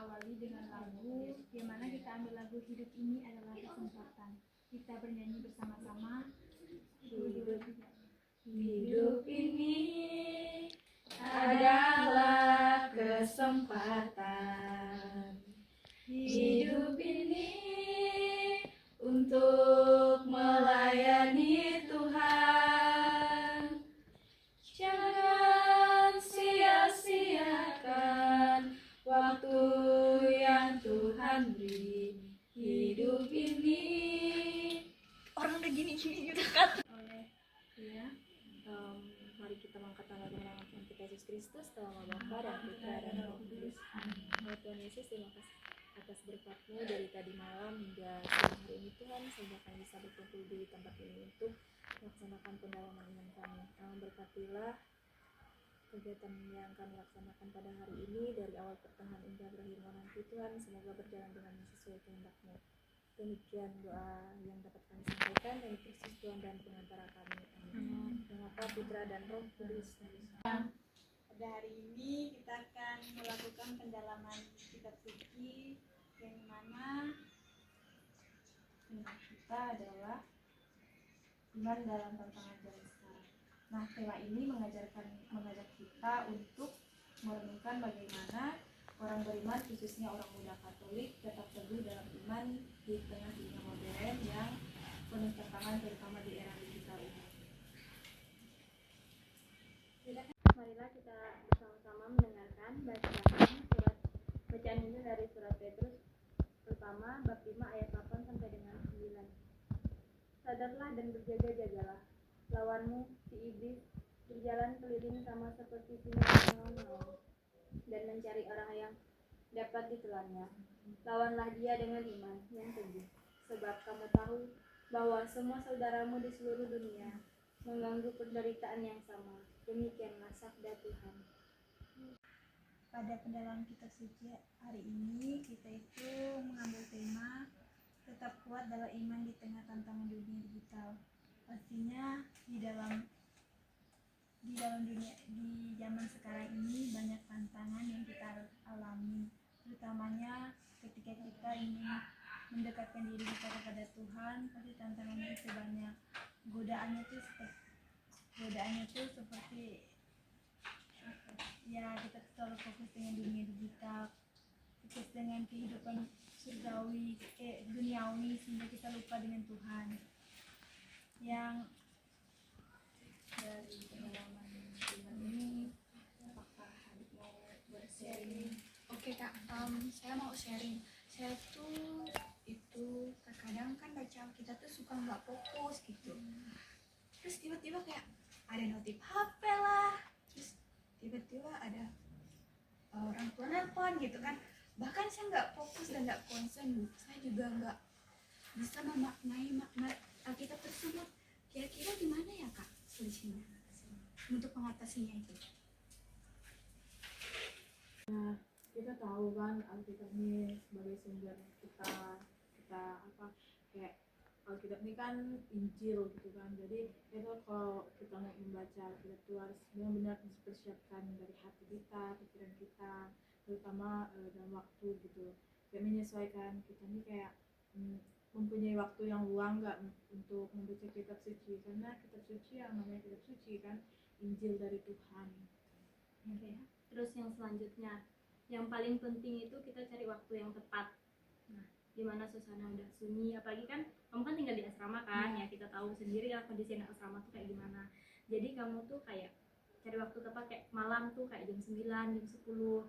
awali dengan lagu, di mana kita ambil lagu Hidup Ini Adalah Kesempatan. Kita bernyanyi bersama-sama. Hidup ini adalah kesempatan. Hidup ini untuk melayani Tuhan. Jangan sia-siakan waktu yang Tuhan beri. Hidup ini orang udah gini-gini dekat. Mari kita mengangkat tangan dengan Tuhan kita Yesus Kristus, dalam nama Bapa dan Putra dan Roh Kudus. Tuhan Yesus, terima kasih atas berkat-Mu dari tadi malam hingga siang hari ini Tuhan, sehingga kami bisa berkumpul di tempat ini untuk melaksanakan pendalaman iman kami. Berkatilah kegiatan yang kami laksanakan pada hari ini dari awal pertengahan hingga berakhir nanti Tuhan, semoga berjalan dengan sesuai kehendak-Mu. Demikian doa yang dapat kami sampaikan dari Kristus Tuhan dan pengantara kami. Amin. Bapa, Putra dan Roh Kudus. Pada hari ini kita akan melakukan pendalaman kitab suci, yang mana tema kita adalah iman dalam tantangan zaman sekarang. Nah, tema ini mengajak kita untuk merenungkan bagaimana orang beriman, khususnya orang muda Katolik, tetap teguh dalam iman di tengah dunia modern yang penuh tantangan, terutama di era digital ini. Marilah kita bersama-sama mendengarkan bacaan ini dari surat Petrus pertama bab 5 ayat 8 sampai dengan 9. Sadarlah dan berjaga-jagalah. Lawanmu, si iblis, berjalan keliling sama seperti singa yang mengaum dan mencari orang yang dapat ditelannya. Lawanlah dia dengan iman yang teguh, sebab kamu tahu bahwa semua saudaramu di seluruh dunia mengganggu penderitaan yang sama. Demikianlah sabda Tuhan. Pada pendalaman kitab suci hari ini, kita itu mengambil tema tetap kuat dalam iman di tengah tantangan dunia digital. Pastinya di zaman sekarang ini banyak tantangan yang kita alami, terutamanya ketika kita ingin mendekatkan diri kita kepada Tuhan. Pasti tantangannya itu banyak. Godaannya itu seperti ya, kita terlalu fokus dengan dunia digital, fokus dengan kehidupan surgawi, duniawi, sehingga kita lupa dengan Tuhan. Yang dari pengalaman ini, apakah Adik mau bersharing? Oke Kak, saya mau sharing. Saya tuh itu terkadang kan baca kita tuh suka nggak fokus gitu. Terus tiba-tiba kayak ada notif HP lah, terus tiba-tiba ada orang tua nelpon gitu kan. Bahkan saya nggak fokus dan nggak konsen. Saya juga nggak bisa memaknai makna Alkitab tersebut. Kira-kira gimana ya Kak solusinya untuk mengatasinya itu? Nah, kita tahu kan Alkitab ini sebagai sumber kita kayak Alkitab ini kan Injil gitu kan. Jadi itu kalau kita mau membaca Alkitab itu harus benar-benar dipersiapkan dari hati kita, pikiran kita, terutama dalam waktu gitu. Kayak menyesuaikan kita ini kayak mempunyai waktu yang luang nggak untuk membaca kitab suci, karena kitab suci yang namanya kitab suci kan Injil dari Tuhan. Oke. Terus yang selanjutnya, yang paling penting itu kita cari waktu yang tepat. Nah, dimana suasana udah sunyi, apalagi kan kamu kan tinggal di asrama kan, ya kita tahu sendiri lah kondisi anak asrama tuh kayak gimana. Jadi kamu tuh kayak cari waktu tepat, kayak malam tuh kayak jam 9, jam 10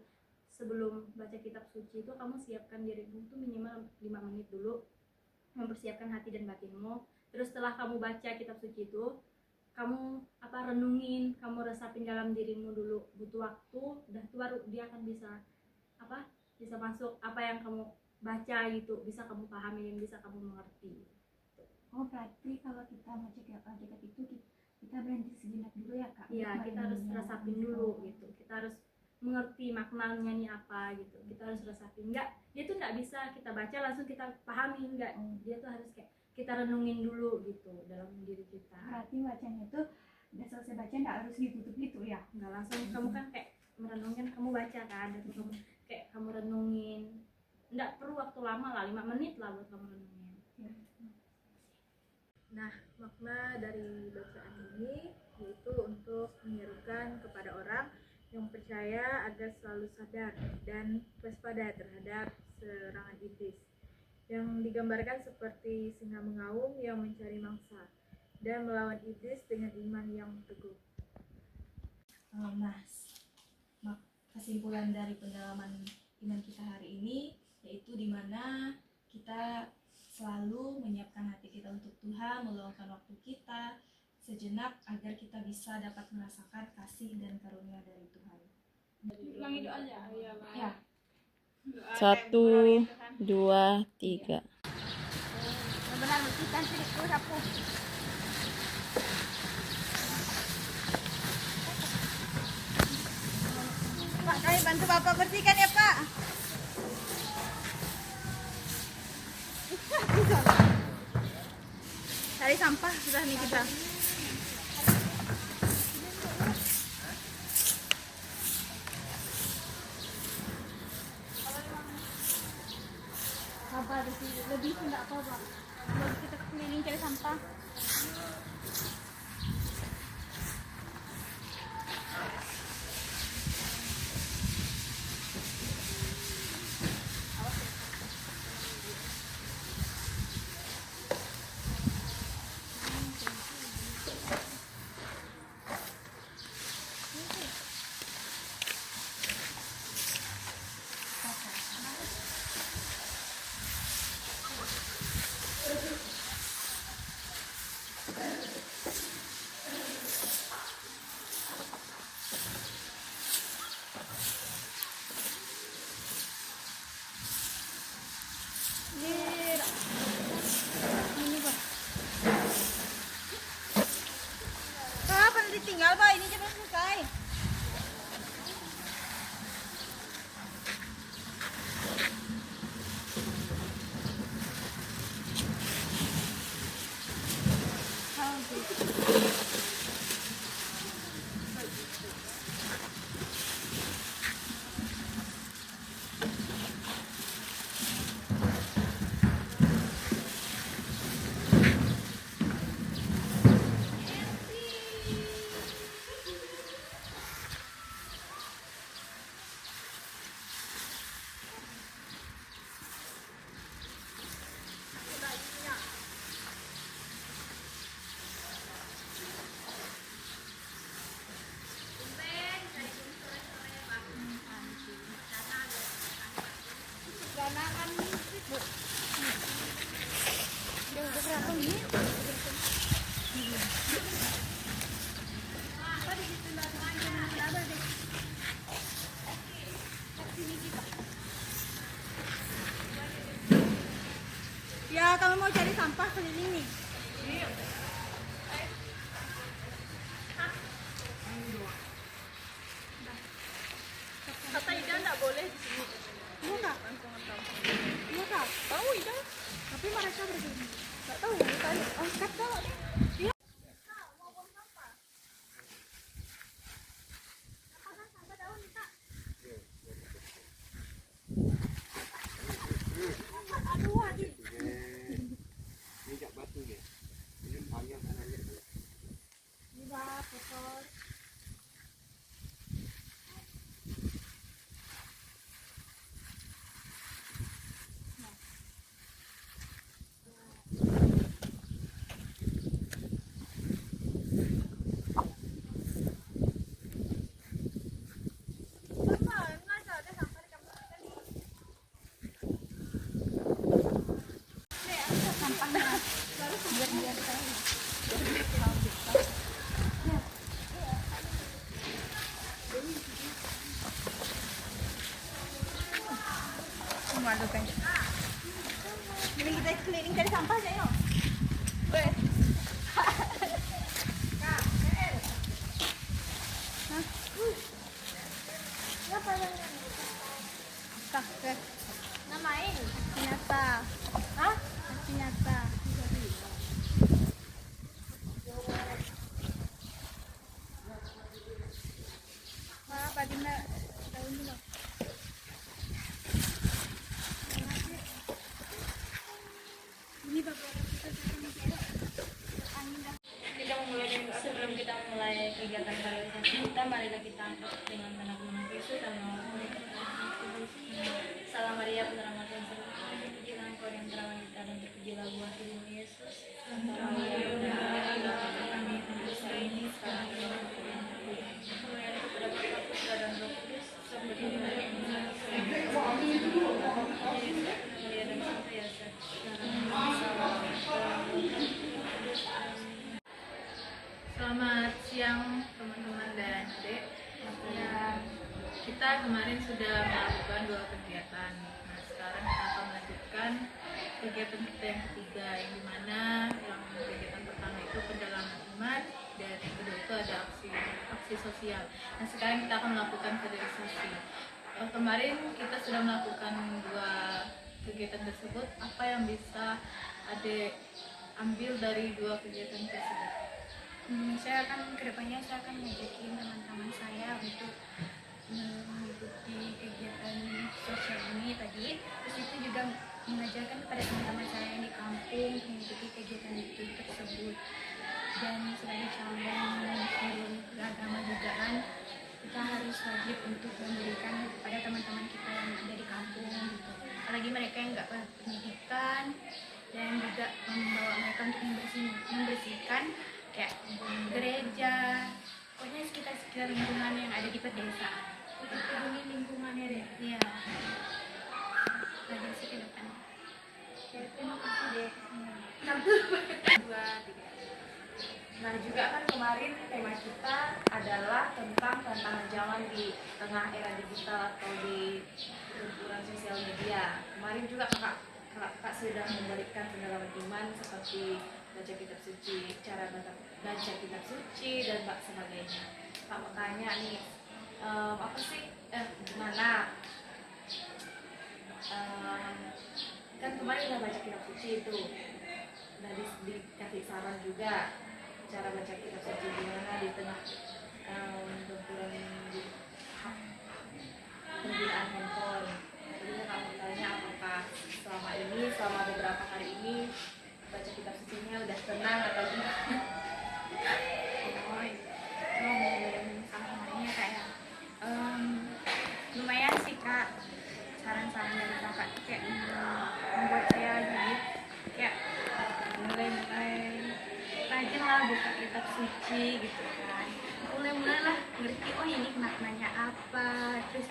sebelum baca kitab suci itu kamu siapkan dirimu tuh minimal 5 menit dulu, mempersiapkan hati dan batinmu. Terus setelah kamu baca kitab suci itu, kamu renungin, kamu resapin dalam dirimu dulu, butuh waktu, udah tuh baru dia akan bisa masuk apa yang kamu baca gitu, bisa kamu pahami dan bisa kamu mengerti. Oh, berarti kalau kita baca Alkitab itu kita berhenti sejenak dulu ya Kak? Iya, kita harus resapin dulu gitu, kita harus mengerti maknanya nih apa gitu, kita harus resapin. Dia tuh nggak bisa kita baca langsung kita pahami, enggak, dia tuh harus kayak kita renungin dulu gitu dalam diri kita. Berarti bacanya itu udah selesai baca nggak harus ditutup gitu ya? Nggak langsung kamu kan kayak merenungkan, kamu baca kan, dan kamu kayak kamu renungin, nggak perlu waktu lama lah, 5 menit lah buat kamu renungin. Nah, makna dari bacaan ini yaitu untuk menyerukan kepada orang yang percaya agar selalu sadar dan waspada terhadap serangan iblis, yang digambarkan seperti singa mengaum yang mencari mangsa dan melawan iblis dengan iman yang teguh. Nah, kesimpulan dari pendalaman iman kita hari ini yaitu dimana kita selalu menyiapkan hati kita untuk Tuhan, meluangkan waktu kita sejenak agar kita bisa dapat merasakan kasih dan karunia dari Tuhan. Ulangi doanya. Ya. 1, 2, 3. Benar kita itu sapu. Pak, kami bantu Bapak bersihkan ya, Pak. Cari sampah sudah nih kita. Apa lebih enggak apa-apa. Kalau kita keliling cari sampah. Kapan ditinggal, Pak? Ini cepat selesai. Ya, kamu mau cari sampah keliling nih. Kata Ida nggak boleh di sini. Iya kak? Iya kak? Tahu Ida? Tapi mereka berbeda. Nggak tahu ya, tanya. Oh, kak tahu deh. Memalukan. Jadi kita keliling cari sampah aja yuk. Namain. Nyata. Hah? Nyata. Pak Dinda, daun dulu. dengan anak Tuhan Yesus dan Salam Maria, penerang Tuhan serta terpujilah Engkau yang terawat kita dan terpujilah buah tubuhmu Yesus. Santa Maria, Bunda Allah, doakan kami pendosa ini sekarang dan di waktu yang akan datang. Kemuliaan kepada Bapa, Putra dan Roh Kudus, seperti pada mulanya, sekarang dan mulia dan senantiasa, sekarang dan selama-lamanya. Selamat siang teman-teman dan adik. Ya, kita kemarin sudah melakukan 2 kegiatan. Nah, sekarang kita akan melanjutkan kegiatan kita yang ketiga, yang dimana yang kegiatan pertama itu pendalaman iman dan yang kedua itu ada aksi sosial. Nah, sekarang kita akan melakukan kaderisasi. Kemarin kita sudah melakukan 2 kegiatan tersebut. Apa yang bisa adik ambil dari 2 kegiatan tersebut? Saya akan kedepannya saya akan ngajakin teman-teman saya untuk mengikuti kegiatan sosial ini tadi. Terus itu juga mengajarkan kepada teman-teman saya yang di kampung mengikuti kegiatan itu tersebut. Dan sebagai calon guru agama juga kan kita harus wajib untuk memberikan kepada teman-teman kita yang ada di kampung gitu. Apalagi mereka yang nggak berpendidikan dan juga membawa mereka untuk membersihkan kayak gereja, pokoknya sekitar lingkungan yang ada di pedesaan. Peduli lingkungannya deh. Iya. Belajar sih ke depan. Terima kasih deh. 2, 3. Nah, juga kan kemarin tema kita adalah tentang tantangan zaman di tengah era digital atau di lingkungan sosial media. Kemarin juga kakak sudah memberikan pendalaman iman seperti baca kitab suci, cara baca kitab suci dan sebagainya. Kak makanya nih, apa sih, gimana? Kan kemarin udah baca kitab suci itu, udah dikasih saran juga cara baca kitab suci gimana di tengah benturan penggunaan handphone. Jadi kamu tanya apakah selama beberapa hari ini baca kitab sucinya udah tenang atau gimana? Sama-sama kayak lumayan sih Kak, saran-saran dari kakak tuh kayak membuat saya jadi kayak mulai rajin lah buka kitab suci gitu kan. Mulai lah ngerti oh ini maknanya apa, terus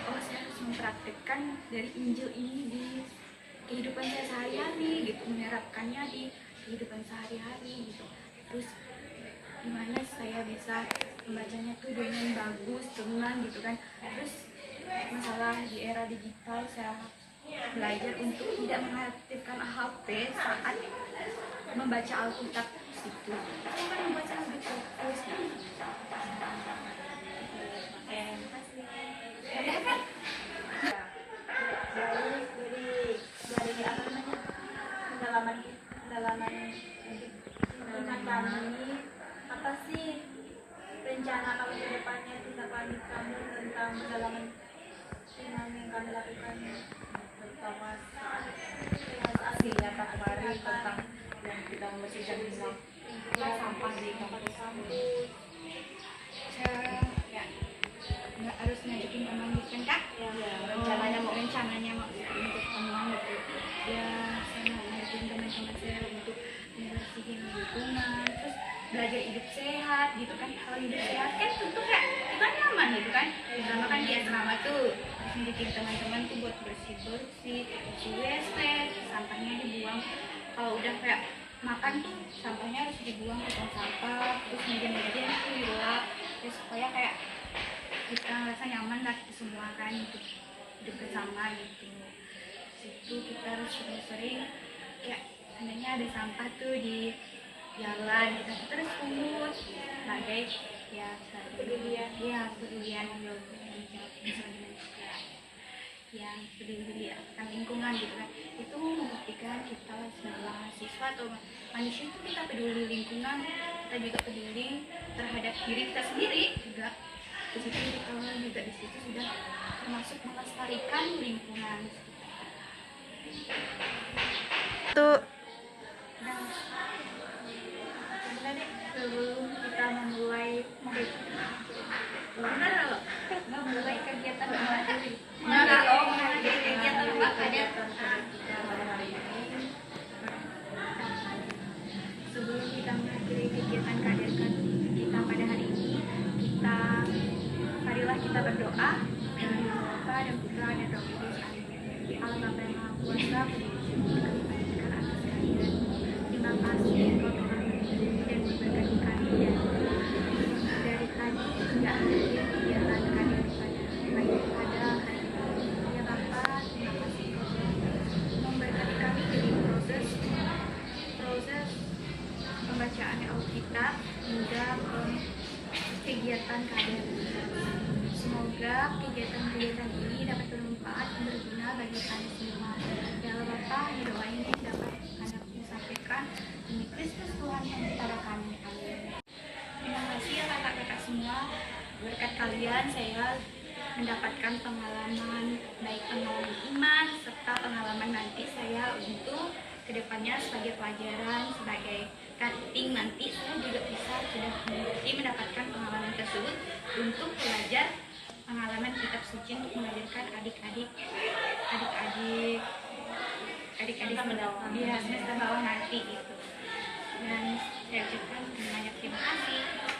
oh saya harus mempraktikkan dari Injil ini di kehidupan saya sehari-hari gitu, menerapkannya di kehidupan sehari-hari gitu. Terus gimana saya bisa membacanya tuh dengan bagus, tenang gitu kan. Terus masalah di era digital saya belajar untuk tidak mengaktifkan HP saat membaca Alkitab itu. Saya kan membaca lebih fokus gitu. Dari apa namanya pendalaman iman kami, apa sih rencana kamu ke depannya, tindak lanjut kamu tentang pendalaman iman yang kami lakukan, Terutama saat nyata kemarin tentang yang kita membersihkan sampah di kampus. Saya ya nggak harus ngajakin teman gitu kan Kak? Rencananya mau untuk teman gitu. Ya saya mau ngajakin teman-teman saya untuk membersihin lingkungan, terus belajar hidup sehat gitu kan. Kalau hidup sehat kan tentu kayak kita nyaman gitu kan. Sama kan di asrama tuh harus ngajakin teman-teman tuh buat bersih WC, sampahnya dibuang. Kalau udah kayak makan tuh sampahnya harus dibuang ke tong sampah, terus meja-meja itu dilap ya, supaya kayak kita ngerasa nyaman lah kita semua kan untuk hidup bersama gitu. Situ kita harus sering kayak seandainya ada sampah tuh di jalan kita terus pungut sebagai ya kepedulian yang peduli akan lingkungan gitu kan. Itu membuktikan kita sebagai mahasiswa atau manusia itu kita peduli lingkungan, kita juga peduli terhadap diri kita sendiri juga. Di situ kita juga di situ sudah termasuk melestarikan lingkungan tuh. sebelum kita memulai berdoa dengan nama Bapa dan Putra dan Roh Kudus. Amin. Allah Bapa yang Maha Kuasa, puji kami panjatkan atas kehadiran-Mu. Terima kasih Engkau telah melindungi dan memberkati kami dan dari tadi hingga akhir kegiatan kami pada hari ini. Ya Bapa, terima kasih Engkau telah memberkati kami dari proses pembacaan Alkitab hingga ke kegiatan KBR. Semoga kegiatan-kegiatan ini dapat bermanfaat dan berguna bagi kami semua. Ya Allah Bapa, doa ini dapat kami sampaikan demi Kristus Tuhan yang kepada kami. Amin. Terima kasih ya kakak-kakak semua. Berkat kalian saya mendapatkan pengalaman, baik pengalaman iman serta pengalaman nanti saya untuk kedepannya sebagai pelajaran, sebagai cutting nanti saya juga sudah mendapatkan pengalaman tersebut untuk belajar pengalaman kitab suci untuk mengajarkan adik-adik semester bawah nanti gitu. Dan saya ucapkan banyak terima kasih.